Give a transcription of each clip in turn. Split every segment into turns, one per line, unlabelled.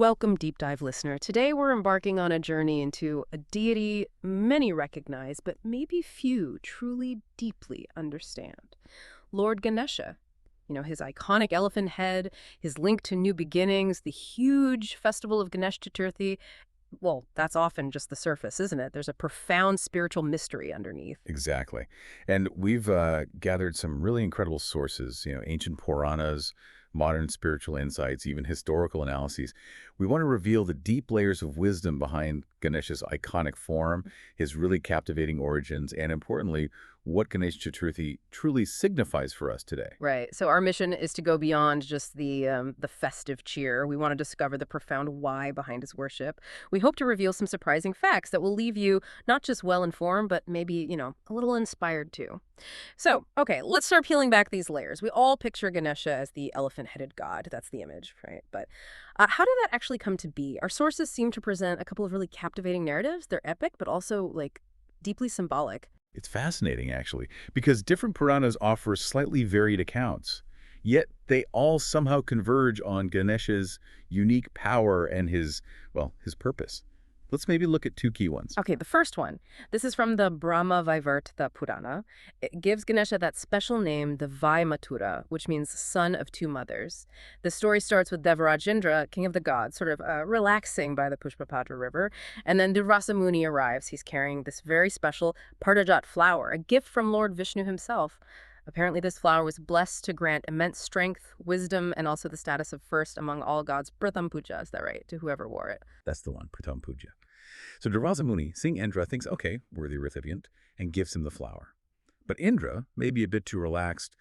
Welcome, deep dive listener. Today we're embarking on a journey into a deity many recognize, but maybe few truly deeply understand. Lord Ganesha. His iconic elephant head, his link to new beginnings, the huge festival of Ganesh Chaturthi. Well, that's often just the surface, isn't it? There's a profound spiritual mystery underneath.
Exactly. And we've gathered some really incredible sources, ancient Puranas, modern spiritual insights, even historical analyses. We want to reveal the deep layers of wisdom behind Ganesha's iconic form, his really captivating origins, and importantly, what Ganesh Chaturthi truly signifies for us today.
Right. So our mission is to go beyond just the festive cheer. We want to discover the profound why behind his worship. We hope to reveal some surprising facts that will leave you not just well informed, but maybe, a little inspired too. So, okay, let's start peeling back these layers. We all picture Ganesha as the elephant-headed god. That's the image, right? But how did that actually come to be? Our sources seem to present a couple of really captivating narratives. They're epic, but also deeply symbolic.
It's fascinating, actually, because different Puranas offer slightly varied accounts, yet they all somehow converge on Ganesha's unique power and his purpose. Let's maybe look at two key ones.
Okay, the first one. This is from the Brahma-Vaivarta Purana. It gives Ganesha that special name, the Vaimatura, which means son of two mothers. The story starts with Devarajendra, king of the gods, sort of relaxing by the Pushpapadra river, and then Durvasa Muni arrives. He's carrying this very special Parijat flower, a gift from Lord Vishnu himself. Apparently, this flower was blessed to grant immense strength, wisdom, and also the status of first among all gods, Pratham Puja, is that right, to whoever wore it.
That's the one, Pratham Puja. So Durvasa Muni, seeing Indra, thinks, okay, worthy recipient, and gives him the flower. But Indra, maybe a bit too relaxed,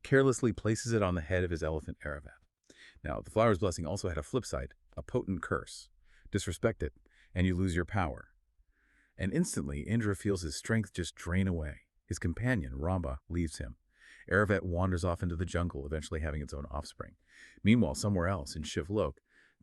carelessly places it on the head of his elephant Airavat. Now, the flower's blessing also had a flip side, a potent curse. Disrespect it, and you lose your power. And instantly, Indra feels his strength just drain away. His companion, Ramba, leaves him. Airavat wanders off into the jungle, eventually having its own offspring. Meanwhile, somewhere else, in Shivlok,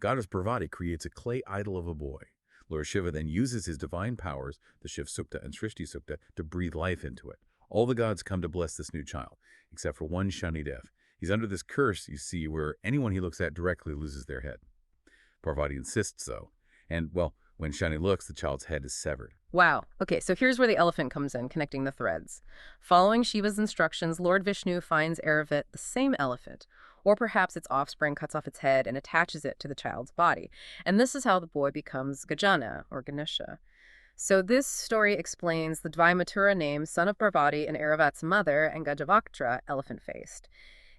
goddess Parvati creates a clay idol of a boy. Lord Shiva then uses his divine powers, the Shiv Sukta and Srishti Sukta, to breathe life into it. All the gods come to bless this new child, except for one Shanidev. He's under this curse, you see, where anyone he looks at directly loses their head. Parvati insists, though, and, when Shani looks, the child's head is severed.
Wow. Okay, so here's where the elephant comes in, connecting the threads. Following Shiva's instructions, Lord Vishnu finds Airavat the same elephant, or perhaps its offspring cuts off its head and attaches it to the child's body. And this is how the boy becomes Gajana, or Ganesha. So this story explains the Dvaimatura name, son of Parvati and Airavat's mother, and Gajavaktra, elephant-faced.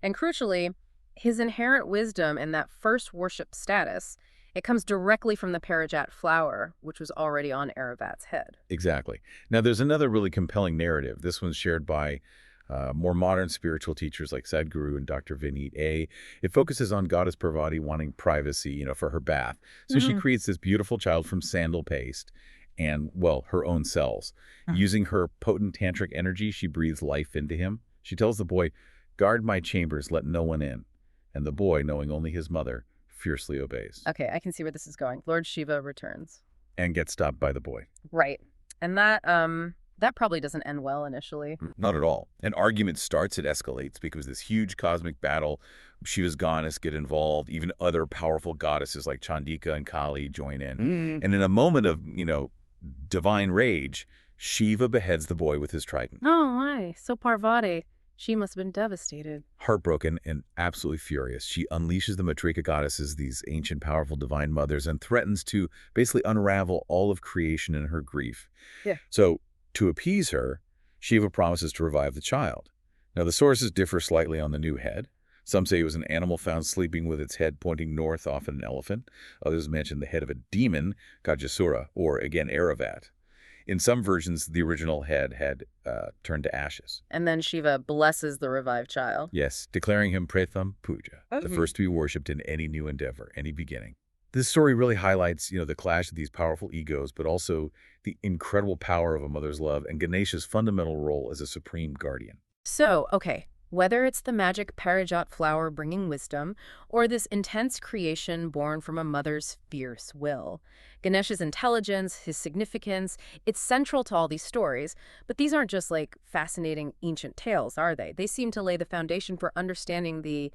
And crucially, his inherent wisdom and that first worship status, it comes directly from the Parijat flower, which was already on Airavat's head.
Exactly. Now, there's another really compelling narrative. This one's shared by more modern spiritual teachers like Sadhguru and Dr. Vineet A. It focuses on goddess Parvati wanting privacy, for her bath. So she creates this beautiful child from sandal paste and, her own cells. Using her potent tantric energy, she breathes life into him. She tells the boy, "Guard my chambers, let no one in." And the boy, knowing only his mother, fiercely obeys.
Okay, I can see where this is going. Lord Shiva returns.
And gets stopped by the boy.
Right. And that probably doesn't end well initially.
Not at all. An argument starts, it escalates, because this huge cosmic battle, Shiva's goddess get involved, even other powerful goddesses like Chandika and Kali join in. And in a moment of, divine rage, Shiva beheads the boy with his trident.
Oh, my. So Parvati, she must have been devastated.
Heartbroken and absolutely furious, she unleashes the Matrika goddesses, these ancient, powerful divine mothers, and threatens to basically unravel all of creation in her grief.
Yeah.
So, to appease her, Shiva promises to revive the child. Now, the sources differ slightly on the new head. Some say it was an animal found sleeping with its head pointing north off an elephant. Others mention the head of a demon, Gajasura, or, again, Airavat. In some versions, the original head had turned to ashes.
And then Shiva blesses the revived child.
Yes, declaring him Pratham Puja, the first to be worshipped in any new endeavor, any beginning. This story really highlights, the clash of these powerful egos, but also the incredible power of a mother's love and Ganesha's fundamental role as a supreme guardian.
So, okay, whether it's the magic Parijat flower bringing wisdom, or this intense creation born from a mother's fierce will, Ganesha's intelligence, his significance, it's central to all these stories, but these aren't just fascinating ancient tales, are they? They seem to lay the foundation for understanding the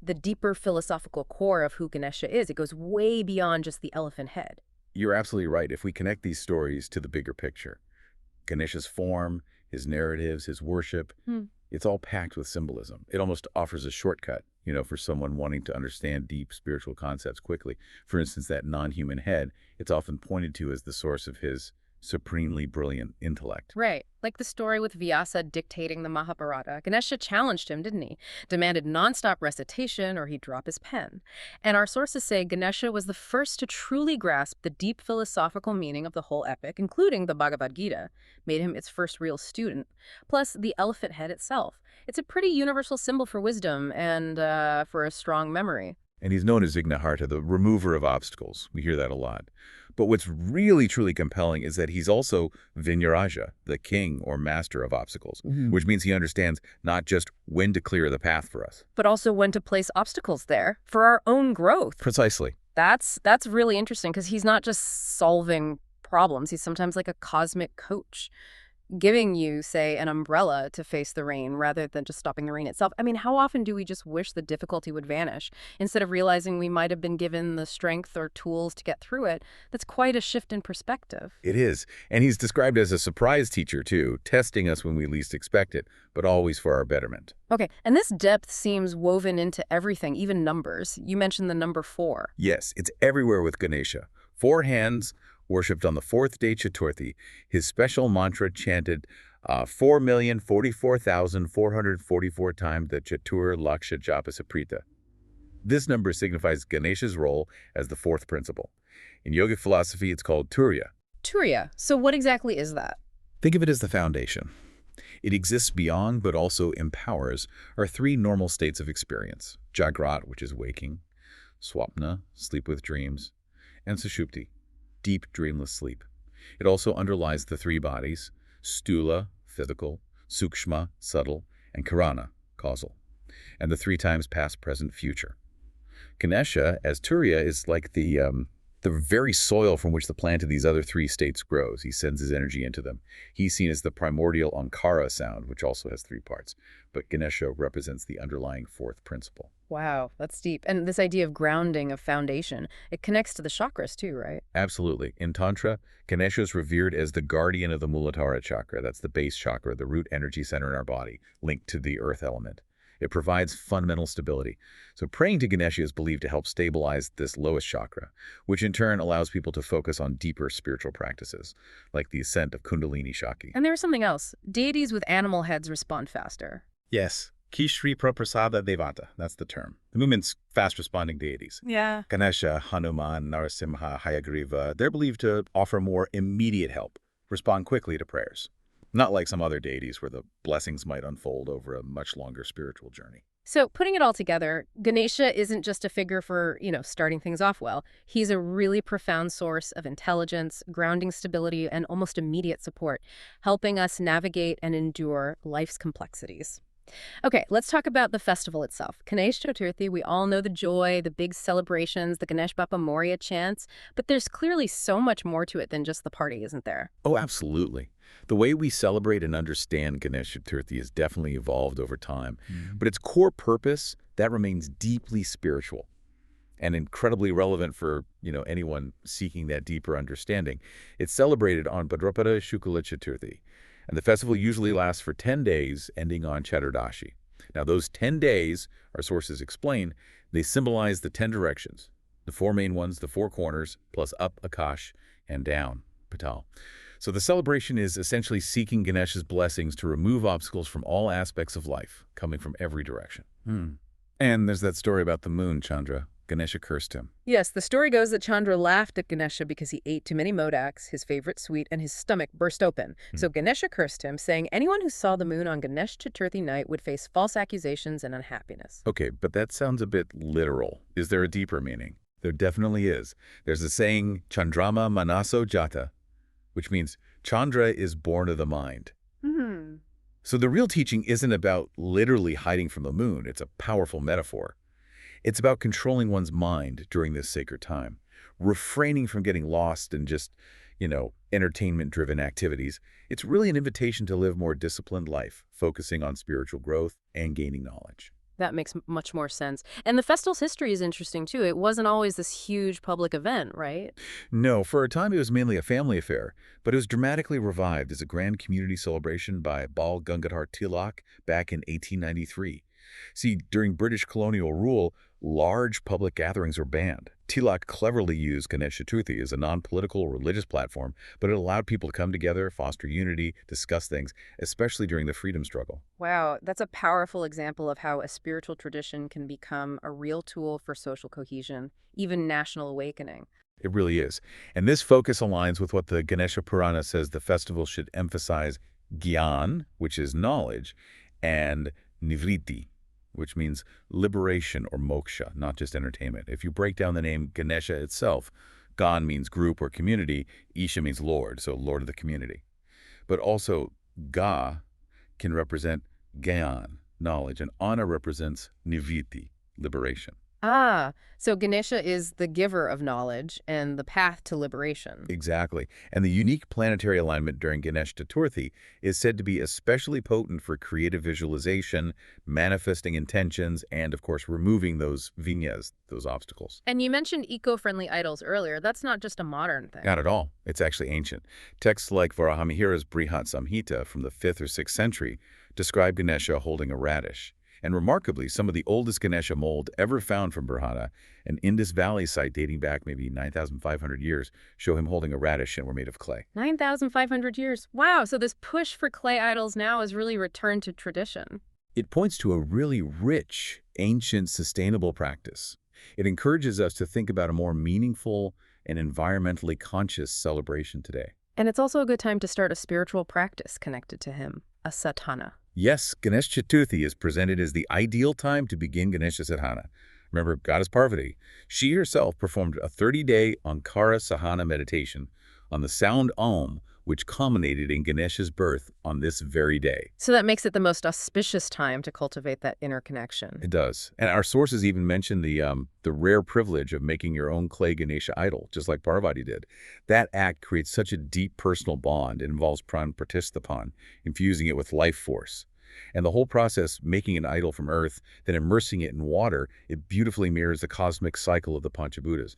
the deeper philosophical core of who Ganesha is. It goes way beyond just the elephant head.
You're absolutely right. If we connect these stories to the bigger picture, Ganesha's form, his narratives, his worship, it's all packed with symbolism. It almost offers a shortcut, for someone wanting to understand deep spiritual concepts quickly. For instance, that non-human head, it's often pointed to as the source of his supremely brilliant intellect.
Right. Like the story with Vyasa dictating the Mahabharata. Ganesha challenged him, didn't he? Demanded nonstop recitation or he'd drop his pen. And our sources say Ganesha was the first to truly grasp the deep philosophical meaning of the whole epic, including the Bhagavad Gita, made him its first real student. Plus, the elephant head itself. It's a pretty universal symbol for wisdom and for a strong memory.
And he's known as Vignaharta, the remover of obstacles. We hear that a lot. But what's really, truly compelling is that he's also Vignaraja, the king or master of obstacles, which means he understands not just when to clear the path for us,
But also when to place obstacles there for our own growth.
Precisely.
That's really interesting because he's not just solving problems. He's sometimes like a cosmic coach, giving you, say, an umbrella to face the rain rather than just stopping the rain itself. I mean, how often do we just wish the difficulty would vanish instead of realizing we might have been given the strength or tools to get through it? That's quite a shift in perspective.
It is. And he's described as a surprise teacher, too, testing us when we least expect it, but always for our betterment.
Okay, and this depth seems woven into everything, even numbers. You mentioned the number 4.
Yes, it's everywhere with Ganesha. 4 hands, worshipped on the 4th day Chaturthi, his special mantra chanted 4,044,444 times the Chatur Laksha Japa Saprita. This number signifies Ganesha's role as the 4th principle. In yogic philosophy, it's called Turiya.
Turiya. So what exactly is that?
Think of it as the foundation. It exists beyond but also empowers our 3 normal states of experience. Jagrat, which is waking, Swapna, sleep with dreams, and Sushupti, deep dreamless sleep. It also underlies the 3 bodies, Stula, physical, Sukshma, subtle, and Karana, causal, and the 3 times past, present, future. Ganesha, as Turiya, is like the very soil from which the plant of these other 3 states grows. He sends his energy into them. He's seen as the primordial Ankara sound, which also has 3 parts. But Ganesha represents the underlying 4th principle.
Wow, that's deep. And this idea of grounding, of foundation, it connects to the chakras too, right?
Absolutely. In Tantra, Ganesha is revered as the guardian of the Muladhara Chakra. That's the base chakra, the root energy center in our body, linked to the earth element. It provides fundamental stability. So praying to Ganesha is believed to help stabilize this lowest chakra, which in turn allows people to focus on deeper spiritual practices, like the ascent of Kundalini Shakti.
And there was something else. Deities with animal heads respond faster.
Yes, Kishri Praprasada Devata, that's the term. The movement's fast-responding deities.
Yeah.
Ganesha, Hanuman, Narasimha, Hayagriva, they're believed to offer more immediate help, respond quickly to prayers. Not like some other deities where the blessings might unfold over a much longer spiritual journey.
So putting it all together, Ganesha isn't just a figure for, starting things off well. He's a really profound source of intelligence, grounding stability, and almost immediate support, helping us navigate and endure life's complexities. Okay, let's talk about the festival itself. Ganesh Chaturthi, we all know the joy, the big celebrations, the Ganesh Bappa Moria chants, but there's clearly so much more to it than just the party, isn't there?
Oh, absolutely. The way we celebrate and understand Ganesh Chaturthi has definitely evolved over time, but its core purpose, that remains deeply spiritual and incredibly relevant for, anyone seeking that deeper understanding. It's celebrated on Bhadrapada Shukla Chaturthi, and the festival usually lasts for 10 days, ending on Chaturdashi. Now, those 10 days, our sources explain, they symbolize the 10 directions, the 4 main ones, the 4 corners, plus up, Akash, and down, Patal. So the celebration is essentially seeking Ganesha's blessings to remove obstacles from all aspects of life, coming from every direction. And there's that story about the moon, Chandra. Ganesha cursed him.
Yes, the story goes that Chandra laughed at Ganesha because he ate too many modaks, his favorite sweet, and his stomach burst open. So Ganesha cursed him, saying anyone who saw the moon on Ganesh Chaturthi night would face false accusations and unhappiness.
Okay, but that sounds a bit literal. Is there a deeper meaning? There definitely is. There's a saying, Chandrama Manaso Jata, which means Chandra is born of the mind. So the real teaching isn't about literally hiding from the moon. It's a powerful metaphor. It's about controlling one's mind during this sacred time, refraining from getting lost in just, entertainment-driven activities. It's really an invitation to live more disciplined life, focusing on spiritual growth and gaining knowledge.
That makes much more sense. And the festival's history is interesting, too. It wasn't always this huge public event, right?
No, for a time it was mainly a family affair, but it was dramatically revived as a grand community celebration by Bal Gangadhar Tilak back in 1893. See, during British colonial rule, large public gatherings were banned. Tilak cleverly used Ganesh Chaturthi as a non-political religious platform, but it allowed people to come together, foster unity, discuss things, especially during the freedom struggle.
Wow, that's a powerful example of how a spiritual tradition can become a real tool for social cohesion, even national awakening.
It really is. And this focus aligns with what the Ganesha Purana says the festival should emphasize: Gyan, which is knowledge, and Nivritti, which means liberation or moksha, not just entertainment. If you break down the name Ganesha itself, Gan means group or community, Isha means Lord, so Lord of the community. But also, Ga can represent Gyan, knowledge, and Ana represents Nivritti, liberation.
Ah, so Ganesha is the giver of knowledge and the path to liberation.
Exactly. And the unique planetary alignment during Ganesh Chaturthi is said to be especially potent for creative visualization, manifesting intentions, and, of course, removing those vinyas, those obstacles.
And you mentioned eco-friendly idols earlier. That's not just a modern thing.
Not at all. It's actually ancient. Texts like Varahamihira's Brihat Samhita from the 5th or 6th century describe Ganesha holding a radish. And remarkably, some of the oldest Ganesha mold ever found from Brahana, an Indus Valley site dating back maybe 9,500 years, show him holding a radish and were made of clay.
9,500 years. Wow, so this push for clay idols now has really returned to tradition.
It points to a really rich, ancient, sustainable practice. It encourages us to think about a more meaningful and environmentally conscious celebration today.
And it's also a good time to start a spiritual practice connected to him, a sadhana.
Yes, Ganesh Chaturthi is presented as the ideal time to begin Ganesha Sadhana. Remember, goddess Parvati. She herself performed a 30-day Ankara Sahana meditation on the sound Om, which culminated in Ganesha's birth on this very day.
So that makes it the most auspicious time to cultivate that inner connection.
It does. And our sources even mention the rare privilege of making your own clay Ganesha idol, just like Parvati did. That act creates such a deep personal bond. It involves pran pratisthapana, infusing it with life force. And the whole process, making an idol from earth, then immersing it in water, it beautifully mirrors the cosmic cycle of the Panchabhutas.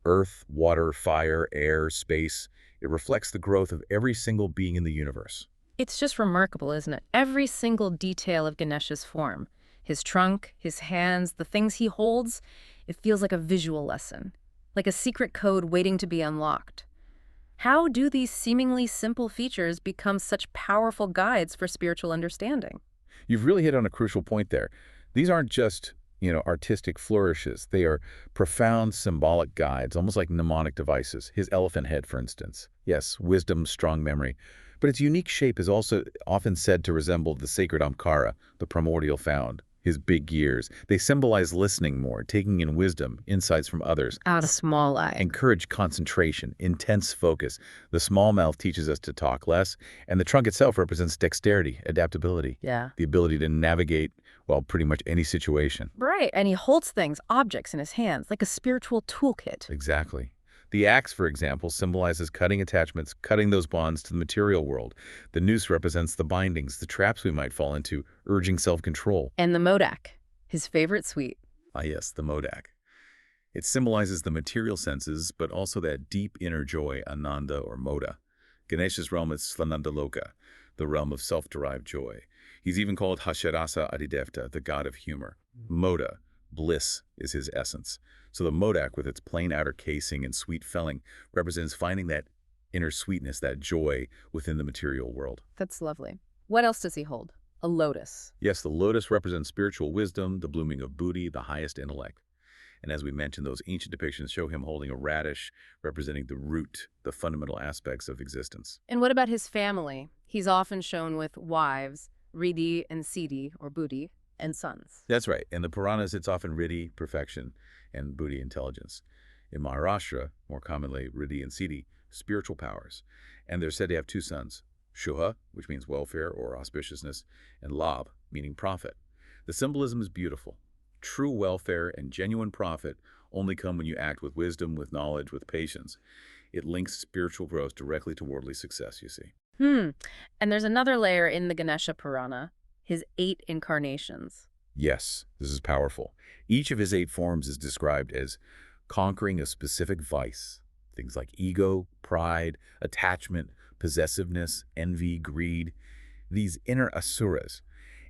Earth, water, fire, air, space. It reflects the growth of every single being in the universe.
It's just remarkable, isn't it? Every single detail of Ganesha's form, his trunk, his hands, the things he holds, it feels like a visual lesson, like a secret code waiting to be unlocked. How do these seemingly simple features become such powerful guides for spiritual understanding?
You've really hit on a crucial point there. These aren't just, artistic flourishes. They are profound symbolic guides, almost like mnemonic devices. His elephant head, for instance. Yes, wisdom, strong memory. But its unique shape is also often said to resemble the sacred Amkara, the primordial found. His big ears. They symbolize listening more, taking in wisdom, insights from others.
Out of small eye.
Encourage concentration, intense focus. The small mouth teaches us to talk less, and the trunk itself represents dexterity, adaptability.
Yeah.
The ability to navigate, pretty much any situation.
Right, and he holds things, objects in his hands, like a spiritual toolkit.
Exactly. The axe, for example, symbolizes cutting attachments, cutting those bonds to the material world. The noose represents the bindings, the traps we might fall into, urging self-control.
And the modak, his favorite sweet.
Ah yes, the modak. It symbolizes the material senses, but also that deep inner joy, ananda or moda. Ganesha's realm is Svanandaloka, the realm of self-derived joy. He's even called Hasharasa Adidevta, the god of humor. Moda, bliss, is his essence. So the modak, with its plain outer casing and sweet felling, represents finding that inner sweetness, that joy within the material world.
That's lovely. What else does he hold? A lotus.
Yes, the lotus represents spiritual wisdom, the blooming of Buddhi, the highest intellect. And as we mentioned, those ancient depictions show him holding a radish, representing the root, the fundamental aspects of existence.
And what about his family? He's often shown with wives, Riddhi and Siddhi, or Buddhi, and sons.
That's right. In the Puranas, it's often Riddhi, perfection, and Buddhi, intelligence. In Maharashtra, more commonly Riddhi and Siddhi, spiritual powers. And they're said to have two sons, Shuha, which means welfare or auspiciousness, and Labh, meaning profit. The symbolism is beautiful. True welfare and genuine profit only come when you act with wisdom, with knowledge, with patience. It links spiritual growth directly to worldly success, you see.
And there's another layer in the Ganesha Purana, his 8 incarnations.
Yes, this is powerful. Each of his 8 forms is described as conquering a specific vice. Things like ego, pride, attachment, possessiveness, envy, greed. These inner asuras.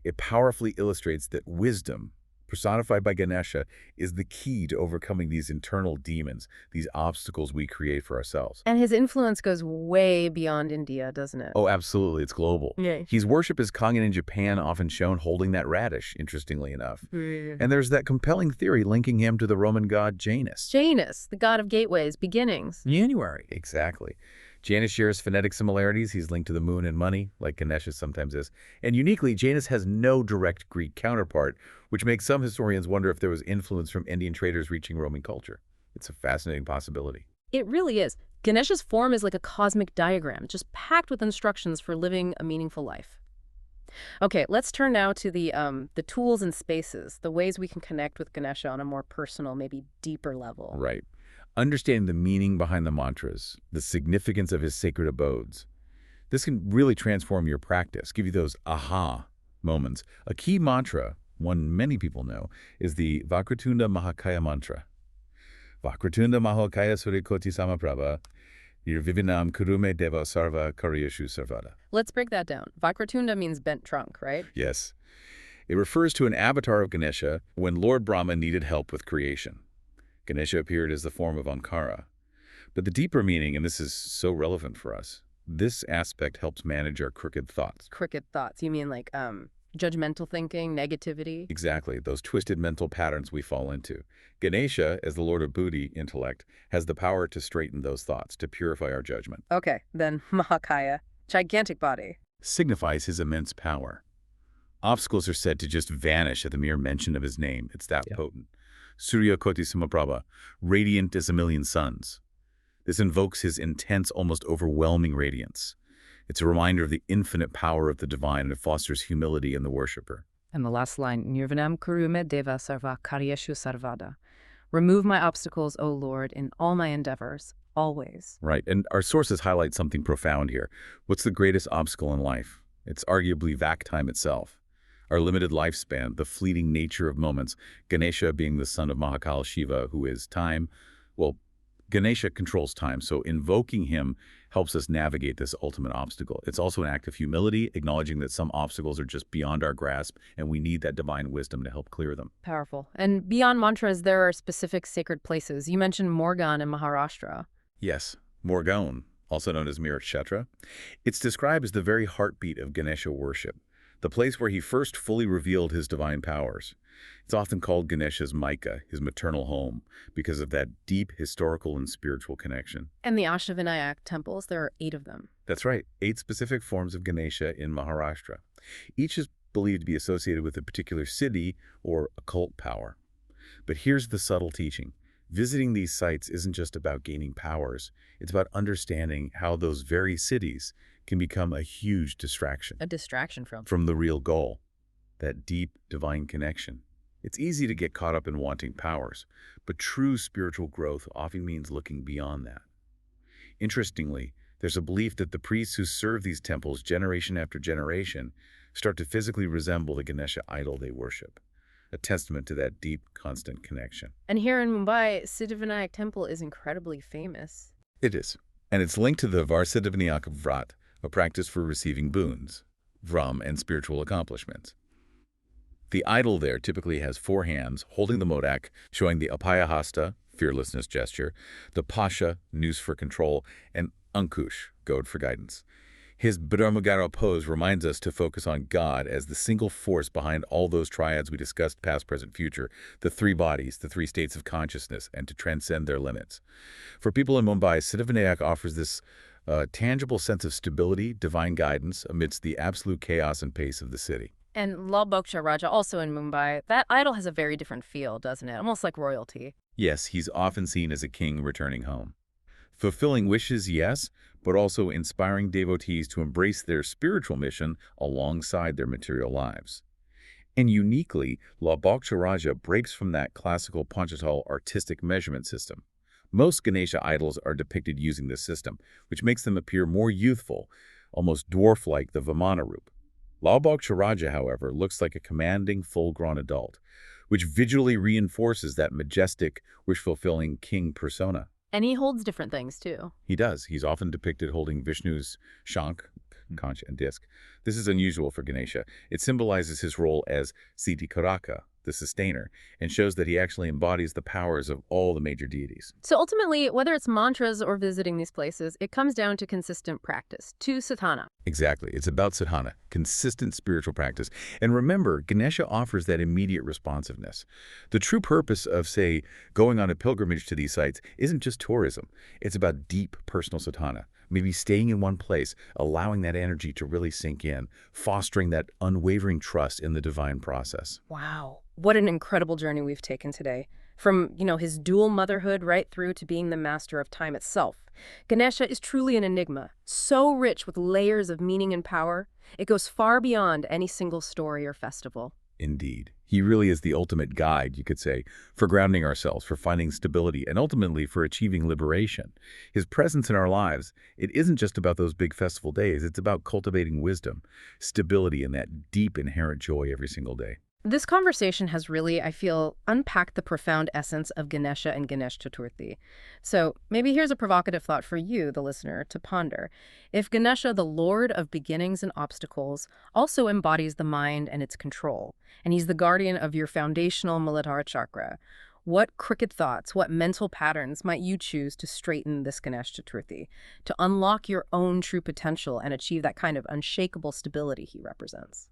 It powerfully illustrates that wisdom, personified by Ganesha, is the key to overcoming these internal demons, these obstacles we create for ourselves.
And his influence goes way beyond India, doesn't it?
Oh, absolutely. It's global.
Yeah.
His worship is Kangen in Japan, often shown holding that radish, interestingly enough.
Yeah.
And there's that compelling theory linking him to the Roman god Janus.
Janus, the god of gateways, beginnings.
January. Exactly. Janus shares phonetic similarities. He's linked to the moon and money, like Ganesha sometimes is. And uniquely, Janus has no direct Greek counterpart, which makes some historians wonder if there was influence from Indian traders reaching Roman culture. It's a fascinating possibility.
It really is. Ganesha's form is like a cosmic diagram, just packed with instructions for living a meaningful life. Okay, let's turn now to the tools and spaces, the ways we can connect with Ganesha on a more personal, maybe deeper level.
Right. Understanding the meaning behind the mantras, the significance of his sacred abodes. This can really transform your practice, give you those aha moments. A key mantra, one many people know, is the Vakratunda Mahakaya mantra. Vakratunda Mahakaya Surikoti Samaprabha, Yirvivinam Kurume Deva Sarva Karyashu Sarvada.
Let's break that down. Vakratunda means bent trunk, right?
Yes. It refers to an avatar of Ganesha when Lord Brahma needed help with creation. Ganesha appeared as the form of Ankara. But the deeper meaning, and this is so relevant for us, this aspect helps manage our crooked thoughts.
Crooked thoughts. You mean like judgmental thinking, negativity?
Exactly, those twisted mental patterns we fall into. Ganesha, as the Lord of Buddhi, intellect, has the power to straighten those thoughts, to purify our judgment.
Okay, then Mahakaya, gigantic body.
Signifies his immense power. Obstacles are said to just vanish at the mere mention of his name. It's that potent. Surya Koti Samaprabha, radiant as a million suns. This invokes his intense, almost overwhelming radiance. It's a reminder of the infinite power of the divine, and it fosters humility in the worshipper.
And the last line, Nirvanam Kurume Deva Sarva Karyashu Sarvada. Remove my obstacles, O Lord, in all my endeavors, always.
Right, and our sources highlight something profound here. What's the greatest obstacle in life? It's arguably vac time itself. Our limited lifespan, the fleeting nature of moments, Ganesha being the son of Mahakal Shiva, who is time. Well, Ganesha controls time, so invoking him helps us navigate this ultimate obstacle. It's also an act of humility, acknowledging that some obstacles are just beyond our grasp, and we need that divine wisdom to help clear them.
Powerful. And beyond mantras, there are specific sacred places. You mentioned Morgan in Maharashtra.
Yes, Morgan, also known as Muladhara Chakra. It's described as the very heartbeat of Ganesha worship, the place where he first fully revealed his divine powers. It's often called Ganesha's Maika, his maternal home, because of that deep historical and spiritual connection.
And the Ashtavinayaka temples, there are 8 of them.
That's right, 8 specific forms of Ganesha in Maharashtra. Each is believed to be associated with a particular city or occult power. But here's the subtle teaching. Visiting these sites isn't just about gaining powers. It's about understanding how those very cities can become a huge distraction.
A distraction
from the real goal, that deep divine connection. It's easy to get caught up in wanting powers, but true spiritual growth often means looking beyond that. Interestingly, there's a belief that the priests who serve these temples generation after generation start to physically resemble the Ganesha idol they worship, a testament to that deep, constant connection.
And here in Mumbai, Siddhivinayak temple is incredibly famous.
It is. And it's linked to the Siddhivinayak Vrat, a practice for receiving boons, vram, and spiritual accomplishments. The idol there typically has 4 hands holding the modak, showing the apayahasta, fearlessness gesture, the pasha, noose for control, and ankush, goad for guidance. His Brahma-Vaivarta pose reminds us to focus on God as the single force behind all those triads we discussed, past, present, future, the 3 bodies, the 3 states of consciousness, and to transcend their limits. For people in Mumbai, Siddhivinayak offers this tangible sense of stability, divine guidance amidst the absolute chaos and pace of the city.
And Lal Boksha Raja, also in Mumbai, that idol has a very different feel, doesn't it? Almost like royalty.
Yes, he's often seen as a king returning home. Fulfilling wishes, yes, but also inspiring devotees to embrace their spiritual mission alongside their material lives. And uniquely, Lal Boksha Raja breaks from that classical Panchatal artistic measurement system. Most Ganesha idols are depicted using this system, which makes them appear more youthful, almost dwarf-like the Vamana Roop.
Laobaksharaja, however, looks like a commanding, full-grown adult, which visually reinforces that majestic, wish-fulfilling king persona.
And he holds different things, too.
He does. He's often depicted holding Vishnu's shank, conch, and disc. This is unusual for Ganesha. It symbolizes his role as Siddhikaraka, the sustainer, and shows that he actually embodies the powers of all the major deities.
So ultimately, whether it's mantras or visiting these places, it comes down to consistent practice, to sadhana.
Exactly. It's about sadhana, consistent spiritual practice. And remember, Ganesha offers that immediate responsiveness. The true purpose of, say, going on a pilgrimage to these sites isn't just tourism. It's about deep personal sadhana. Maybe staying in one place, allowing that energy to really sink in, fostering that unwavering trust in the divine process.
Wow. What an incredible journey we've taken today. From, his dual motherhood right through to being the master of time itself. Ganesha is truly an enigma, so rich with layers of meaning and power, it goes far beyond any single story or festival.
Indeed. He really is the ultimate guide, you could say, for grounding ourselves, for finding stability, and ultimately for achieving liberation. His presence in our lives, it isn't just about those big festival days. It's about cultivating wisdom, stability, and that deep inherent joy every single day.
This conversation has really, I feel, unpacked the profound essence of Ganesha and Ganesh Chaturthi. So maybe here's a provocative thought for you, the listener, to ponder. If Ganesha, the Lord of beginnings and obstacles, also embodies the mind and its control, and he's the guardian of your foundational Muladhara Chakra, what crooked thoughts, what mental patterns might you choose to straighten this Ganesh Chaturthi, to unlock your own true potential and achieve that kind of unshakable stability he represents?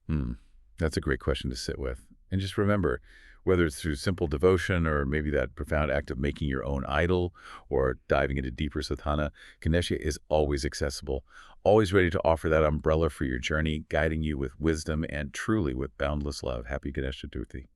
That's a great question to sit with. And just remember, whether it's through simple devotion or maybe that profound act of making your own idol or diving into deeper sadhana, Ganesha is always accessible, always ready to offer that umbrella for your journey, guiding you with wisdom and truly with boundless love. Happy Ganesh Chaturthi.